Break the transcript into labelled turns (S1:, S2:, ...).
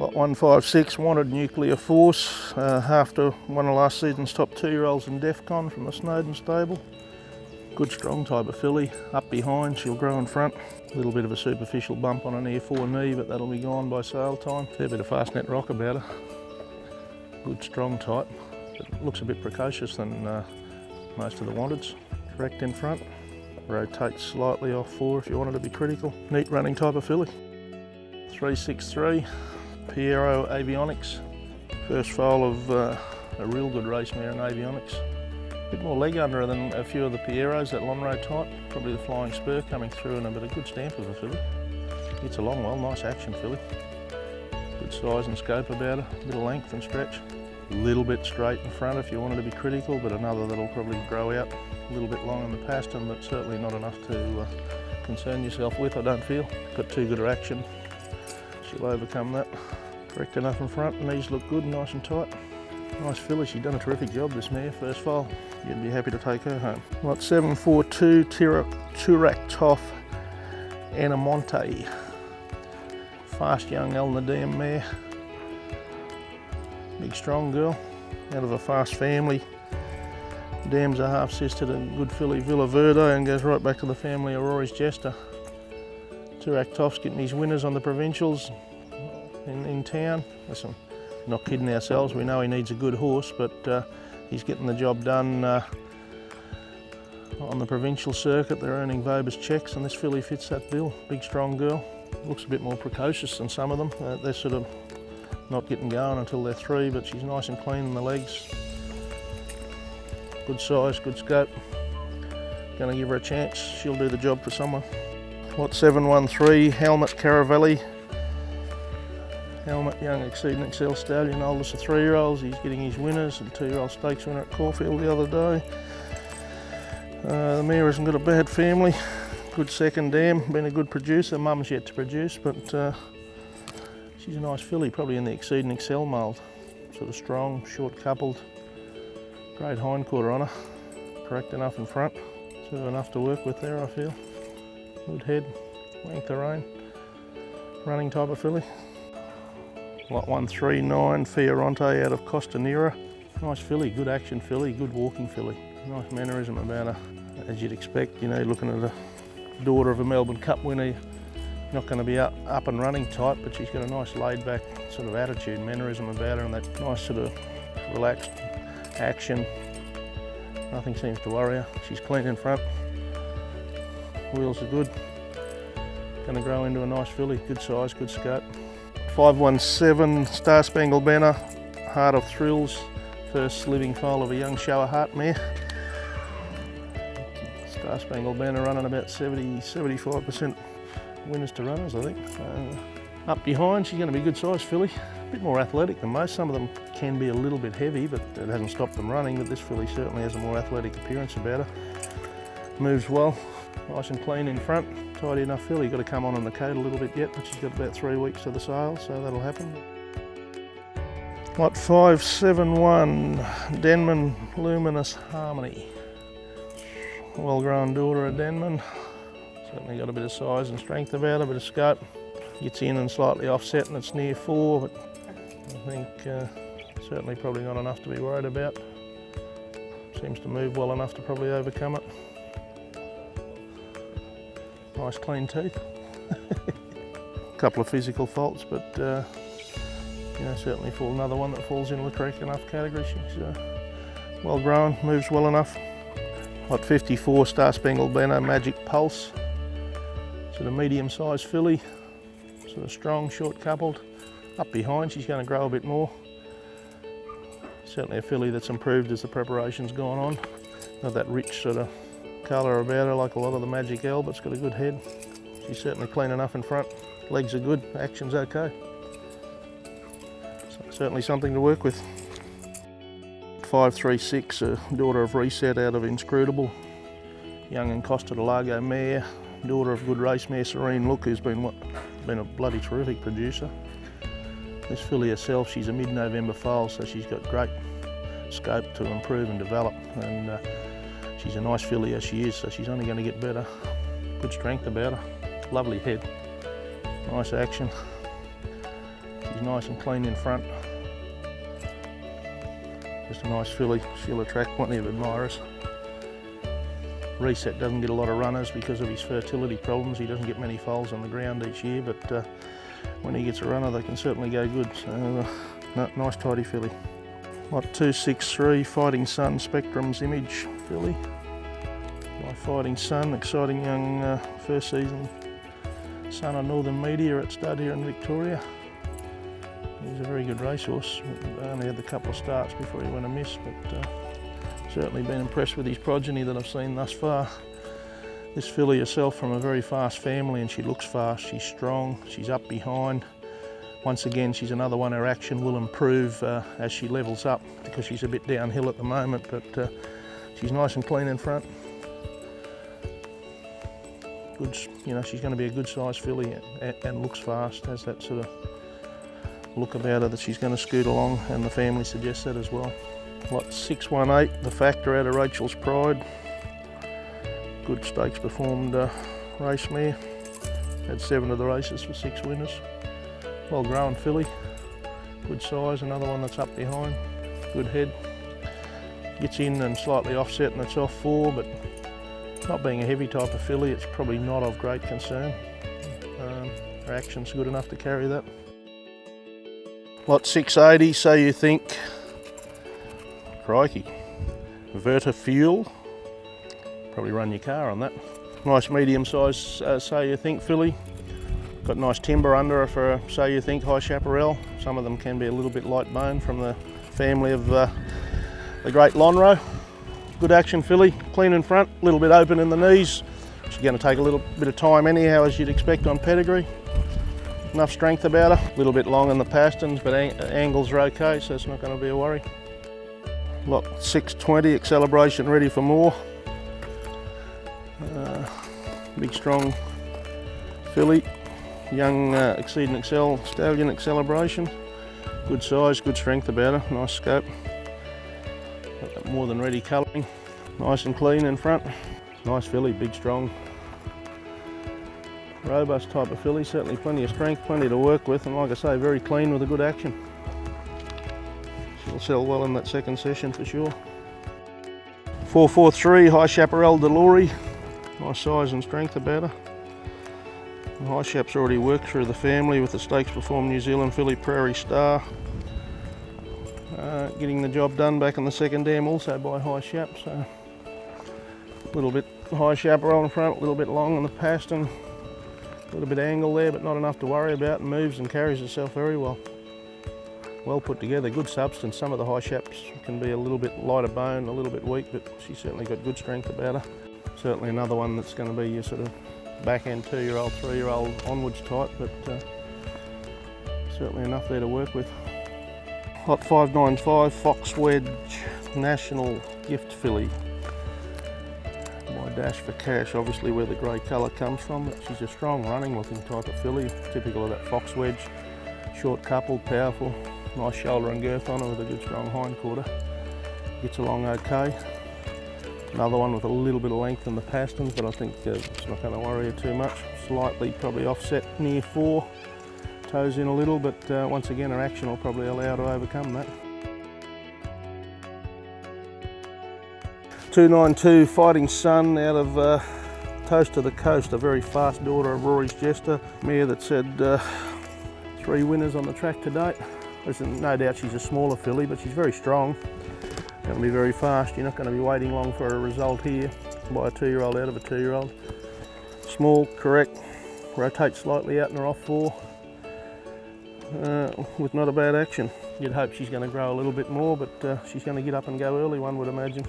S1: Lot 156, wanted nuclear force, after one of last season's top 2-year-olds in DEFCON from the Snowden stable. Good strong type of filly, up behind, she'll grow in front. A little bit of a superficial bump on an air 4 knee, but that'll be gone by sale time. Fair bit of fast net rock about her. Good strong type, but looks a bit precocious than most of the wanteds. Correct in front, rotates slightly off 4 if you wanted to be critical. Neat running type of filly. 363, Piero Avionics. First foal of a real good race mare in Avionics. Bit more leg under her than a few of the Pieros, that Lonro type. Probably the Flying Spur coming through in a bit of good stamp of a filly. Gets along well, nice action filly. Good size and scope about her, a bit of length and stretch. A little bit straight in front if you wanted to be critical, but another that'll probably grow out a little bit long in the pastern, but certainly not enough to concern yourself with, I don't feel. Got too good of action. She'll overcome that. Correct enough in front, knees look good, nice and tight. Nice filly, she's done a terrific job, this mare, first foal. You'd be happy to take her home. Lot 742, Turak Toff Anamonte. Fast young El Nadim mare. Big strong girl, out of a fast family. Dam's a half sister to good filly Villa Verde and goes right back to the family of Rory's Jester. Turak Toff's getting his winners on the Provincials in town. Listen, not kidding ourselves, we know he needs a good horse, but he's getting the job done on the Provincial circuit. They're earning Vobers checks and this filly fits that bill. Big strong girl, looks a bit more precocious than some of them. They're sort of not getting going until they're 3, but she's nice and clean in the legs. Good size, good scope. Gonna give her a chance, she'll do the job for someone. Lot 713, Helmet Caravelli. Helmet, young Exceed and Excel stallion, oldest of 3-year-olds. He's getting his winners, a 2-year-old stakes winner at Caulfield the other day. The mare hasn't got a bad family. Good second dam, been a good producer. Mum's yet to produce, but she's a nice filly, probably in the Exceed and Excel mould. Sort of strong, short coupled. Great hindquarter on her. Correct enough in front. Sort of enough to work with there, I feel. Good head, length of rein. Running type of filly. Lot 139, Fioronte out of Costa Nera. Nice filly, good action filly, good walking filly. Nice mannerism about her, as you'd expect. You know, looking at a daughter of a Melbourne Cup winner, not going to be up and running type, but she's got a nice laid back sort of attitude, mannerism about her, and that nice sort of relaxed action. Nothing seems to worry her. She's clean in front. Wheels are good. Going to grow into a nice filly, good size, good scope. 517 Star Spangled Banner, Heart of Thrills, first living foal of a young shower heart mare. Star Spangled Banner running about 70-75% winners to runners, I think. Up behind, she's going to be a good size filly. A bit more athletic than most. Some of them can be a little bit heavy, but it hasn't stopped them running. But this filly certainly has a more athletic appearance about her. Moves well, nice and clean in front. Tidy enough filly. Got to come on in the coat a little bit yet, but she's got about 3 weeks to the sale, so that'll happen. Lot 571, Denman Luminous Harmony. Well-grown daughter of Denman. Certainly got a bit of size and strength about her, a bit of scope. Gets in and slightly offset and it's near 4, but I think certainly probably not enough to be worried about. Seems to move well enough to probably overcome it. Nice clean teeth. A couple of physical faults, but you know, certainly another one that falls into the correct enough category. She's well grown, moves well enough. Lot 54, Star Spangled Banner, Magic Pulse. Sort of medium-sized filly, sort of strong, short coupled. Up behind, she's going to grow a bit more. Certainly a filly that's improved as the preparation's gone on. Not that rich sort of colour about her like a lot of the Magic L, but it's got a good head. She's certainly clean enough in front. Legs are good, action's okay. So certainly something to work with. 536, a daughter of Reset out of Inscrutable. Young and Costa del Lago mare. Daughter of good race mare Serene Look, who's been a bloody terrific producer. This filly herself, she's a mid-November foal, so she's got great scope to improve and develop, and she's a nice filly as she is, so she's only going to get better. Good strength about her, lovely head, nice action. She's nice and clean in front. Just a nice filly. She'll attract plenty of admirers. Reset doesn't get a lot of runners because of his fertility problems. He doesn't get many foals on the ground each year, but when he gets a runner, they can certainly go good. So, nice tidy filly. Lot 263, Fighting Sun, Spectrum's Image filly. My Fighting Sun, exciting young first season son of Northern Media at stud here in Victoria. He's a very good racehorse. Only had a couple of starts before he went amiss, but certainly been impressed with his progeny that I've seen thus far. This filly herself from a very fast family, and she looks fast. She's strong, she's up behind. Once again, she's another one, her action will improve as she levels up because she's a bit downhill at the moment, but she's nice and clean in front. Good, you know, she's going to be a good sized filly and looks fast, has that sort of look about her that she's going to scoot along, and the family suggests that as well. Lot 618, the Factor out of Rachel's Pride. Good stakes performed race mare. Had 7 of the races for 6 winners. Well grown filly, good size, another one that's up behind, good head. Gets in and slightly offset and it's off 4, but not being a heavy type of filly, it's probably not of great concern. Her action's good enough to carry that. Lot 680, So You Think. Crikey. Vertifuel. Probably run your car on that. Nice medium size So You Think filly. Got nice timber under her for a So You Think High Chaparral. Some of them can be a little bit light bone from the family of the Great Lonhro. Good action filly, clean in front, a little bit open in the knees. She's going to take a little bit of time anyhow, as you'd expect on Pedigree. Enough strength about her, a little bit long in the pasterns, but angles are okay, so it's not going to be a worry. Lot 620, Acceleration, ready for more. Big strong filly. Young Exceed and Excel Stallion Acceleration. Good size, good strength about her, nice scope. Got that more than ready colouring. Nice and clean in front. Nice filly, big strong. Robust type of filly, certainly plenty of strength, plenty to work with, and like I say, very clean with a good action. She'll sell well in that second session for sure. 443, High Chaparral Delory. Nice size and strength about her. High Chap's already worked through the family with the stakes performed New Zealand filly Prairie Star. Getting the job done back in the second dam also by High Chap, so a little bit High Chaparral in front, a little bit long on the pastern, a little bit of angle there, but not enough to worry about, and moves and carries herself very well. Well put together, good substance. Some of the High Chaps can be a little bit lighter bone, a little bit weak, but she's certainly got good strength about her. Certainly another one that's going to be your sort of back end 2-year-old, 3-year-old onwards type, but certainly enough there to work with. Lot 595, Fox Wedge National Gift filly. My Dash for Cash, obviously where the grey colour comes from, but she's a strong running looking type of filly, typical of that Fox Wedge. Short coupled, powerful, nice shoulder and girth on her with a good strong hind quarter. Gets along okay. Another one with a little bit of length in the pasterns, but I think it's not going to worry her too much. Slightly probably offset near 4, toes in a little, but once again her action will probably allow her to overcome that. 292, Fighting Sun out of Toast to the Coast, a very fast daughter of Rory's Jester, mare that's had 3 winners on the track to date. Listen, no doubt she's a smaller filly, but she's very strong. Going to be very fast. You're not going to be waiting long for a result here by a 2-year-old out of a 2-year-old. Small, correct, rotates slightly out and her off 4 with not a bad action. You'd hope she's going to grow a little bit more, but she's going to get up and go early, one would imagine.